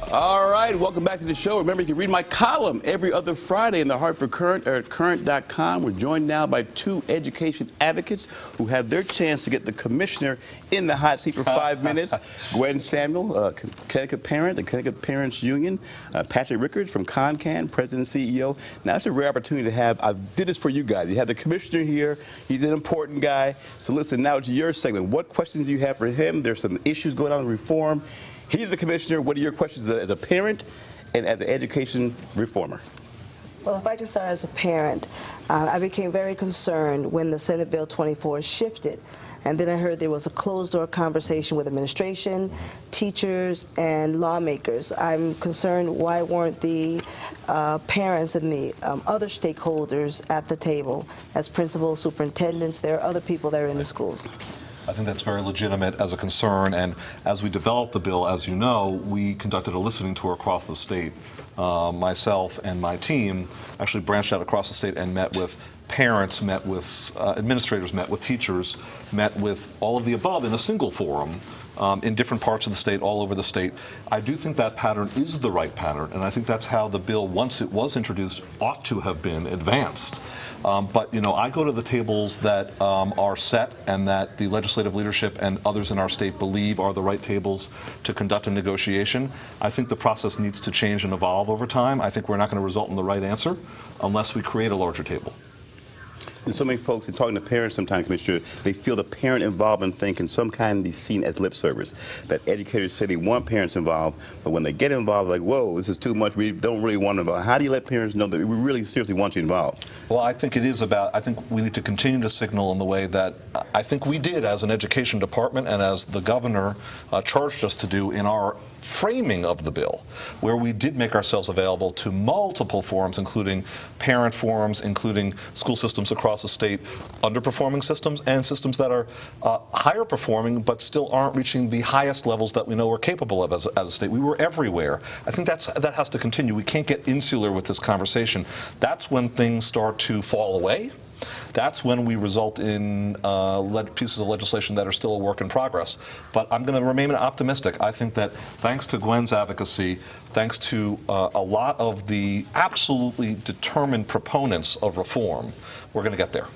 All right, welcome back to the show. Remember, you can read my column every other Friday in the Hartford Current or at current.com. We're joined now by two education advocates who have their chance to get the commissioner in the hot seat for 5 minutes. Gwen Samuel, Connecticut parent, the Connecticut Parents Union. Patrick Riccards from ConnCan, president and CEO. Now, it's a rare opportunity to have, I did this for you guys. You have the commissioner here. He's an important guy. So listen, now it's your segment. What questions do you have for him? There's some issues going on in reform. He's the commissioner. What are your questions as a parent and as an education reformer? Well, if I can start as a parent, I became very concerned when the Senate Bill 24 shifted. And then I heard there was a closed-door conversation with administration, teachers, and lawmakers. I'm concerned why weren't the parents and the other stakeholders at the table as principals, superintendents? There are other people that are in the schools. I think that's very legitimate as a concern, and as we developed the bill, as you know, we conducted a listening tour across the state. Myself and my team actually branched out across the state and met with parents, met with administrators, met with teachers, met with all of the above in a single forum in different parts of the state, all over the state. I do think that pattern is the right pattern, and I think that's how the bill, once it was introduced, ought to have been advanced. But, you know, I go to the tables that are set and that the legislative leadership and others in our state believe are the right tables to conduct a negotiation. I think the process needs to change and evolve over time. I think we're not going to result in the right answer unless we create a larger table. And so many folks, in talking to parents sometimes, Commissioner, they feel the parent involvement thing can some kind of be seen as lip service. That educators say they want parents involved, but when they get involved, like, whoa, this is too much, we don't really want them involved. How do you let parents know that we really seriously want you involved? Well, I think it is about, I think we need to continue to signal in the way that I think we did as an education department and as the governor charged us to do in our framing of the bill, where we did make ourselves available to multiple forums, including parent forums, including school systems across the state, underperforming systems and systems that are higher performing but still aren't reaching the highest levels that we know we're capable of as a state. We were everywhere. I think that has to continue. We can't get insular with this conversation. That's when things start to fall away. That's when we result in pieces of legislation that are still a work in progress. But I'm going to remain optimistic. I think that thanks to Gwen's advocacy, thanks to a lot of the absolutely determined proponents of reform, we're going to get there.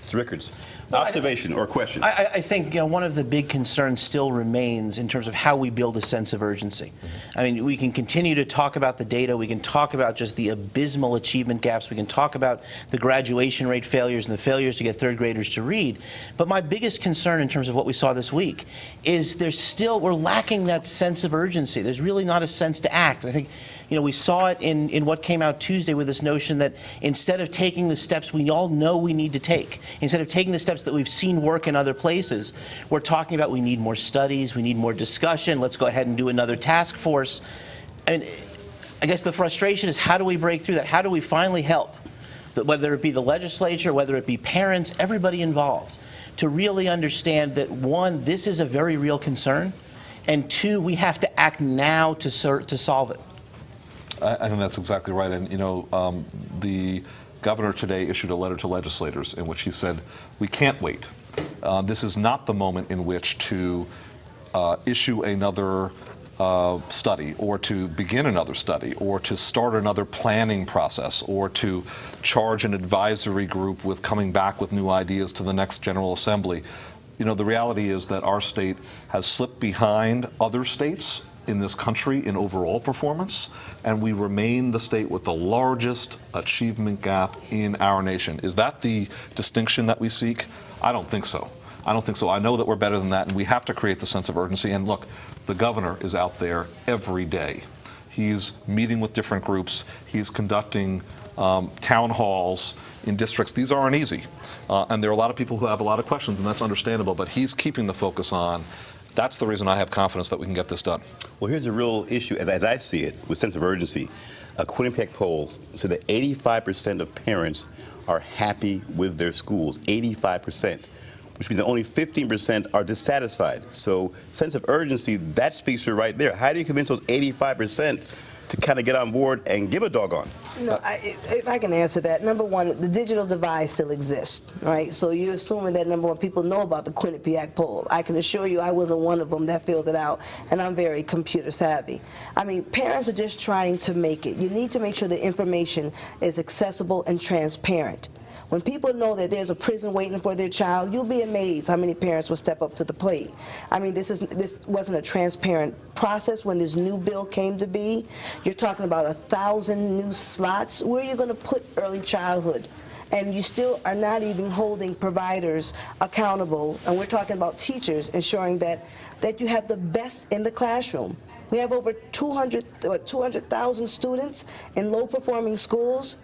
Mr. Riccards, observation or question? I think, you know, one of the big concerns still remains in terms of how we build a sense of urgency. I mean, we can continue to talk about the data, we can talk about just the abysmal achievement gaps, we can talk about the graduation rate failures and the failures to get third graders to read, but my biggest concern in terms of what we saw this week is we're lacking that sense of urgency. There's really not a sense to act. I think, you know, we saw it in what came out Tuesday with this notion that instead of taking the steps we all know we need to take, instead of taking the steps that we've seen work in other places, we're talking about we need more studies, we need more discussion, let's go ahead and do another task force. And I guess the frustration is, how do we break through that? How do we finally help, whether it be the legislature, whether it be parents, everybody involved, to really understand that, one, this is a very real concern, and two, we have to act now to solve it. I think that's exactly right. And, you know, the governor today issued a letter to legislators in which he said, we can't wait. This is not the moment in which to issue another study, or to begin another study, or to start another planning process, or to charge an advisory group with coming back with new ideas to the next General Assembly. You know, the reality is that our state has slipped behind other states in this country in overall performance, and we remain the state with the largest achievement gap in our nation. Is that the distinction that we seek? I don't think so. I don't think so. I know that we're better than that, and we have to create the sense of urgency. And look, the governor is out there every day. He's meeting with different groups. He's conducting town halls in districts. These aren't easy. And there are a lot of people who have a lot of questions, and that's understandable, but he's keeping the focus on. That's the reason I have confidence that we can get this done. Well, here's a real issue, as I see it, with sense of urgency. A Quinnipiac poll said that 85% of parents are happy with their schools, 85%, which means that only 15% are dissatisfied. So sense of urgency, that speaks to right there. How do you convince those 85% to kind of get on board and give a doggone? No, if I can answer that, number one, the digital divide still exists, right? So you're assuming that, number one, people know about the Quinnipiac poll. I can assure you I wasn't one of them that filled it out, and I'm very computer savvy. I mean, parents are just trying to make it. You need to make sure the information is accessible and transparent. When people know that there's a prison waiting for their child, you'll be amazed how many parents will step up to the plate. I mean, this wasn't a transparent process when this new bill came to be. You're talking about 1,000 new slots. Where are you going to put early childhood? And you still are not even holding providers accountable. And we're talking about teachers ensuring that you have the best in the classroom. We have over 200,000 students in low-performing schools.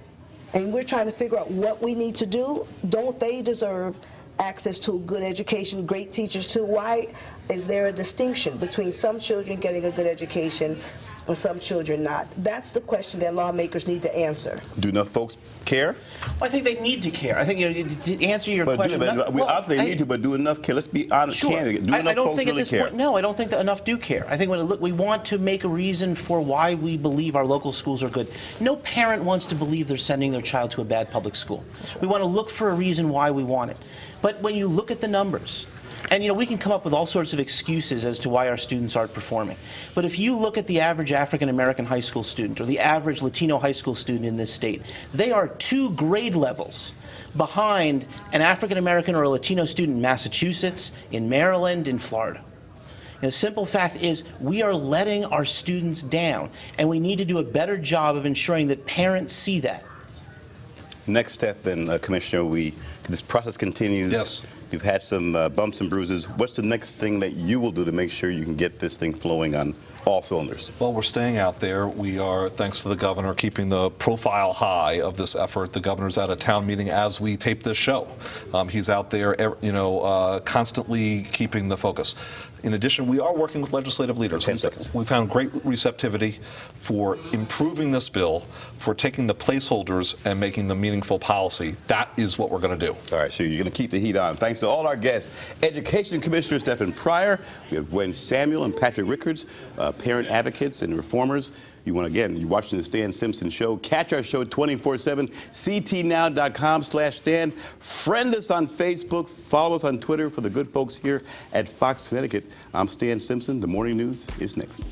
And we're trying to figure out what we need to do. Don't they deserve access to good education, great teachers too? Why is there a distinction between some children getting a good education and some children not? That's the question that lawmakers need to answer. Do enough folks care? Well, I think they need to care. I think, to answer your question... Obviously they need to, but do enough care? Let's be honest. Sure. Do enough folks really care? No, I don't think that enough do care. I think we want to make a reason for why we believe our local schools are good. No parent wants to believe they're sending their child to a bad public school. We want to look for a reason why we want it. But when you look at the numbers, and we can come up with all sorts of excuses as to why our students aren't performing. But if you look at the average African-American high school student or the average Latino high school student in this state, they are 2 grade levels behind an African-American or a Latino student in Massachusetts, in Maryland, in Florida. And the simple fact is we are letting our students down, and we need to do a better job of ensuring that parents see that. Next step, then, Commissioner, this process continues. Yes. You've had some bumps and bruises. What's the next thing that you will do to make sure you can get this thing flowing on all cylinders? Well, we're staying out there. We are, thanks to the governor, keeping the profile high of this effort. The governor's at a town meeting as we tape this show. He's out there, constantly keeping the focus. In addition, we are working with legislative leaders. We found great receptivity for improving this bill, for taking the placeholders and making them meaningful policy. That is what we're going to do. All right, so you're going to keep the heat on. Thanks to all our guests. Education Commissioner Stephen Pryor. We have Gwen Samuel and Patrick Riccards, parent advocates and reformers. You're watching the Stan Simpson Show. Catch our show 24/7, ctnow.com/Stan. Friend us on Facebook. Follow us on Twitter for the good folks here at Fox Connecticut. I'm Stan Simpson. The morning news is next.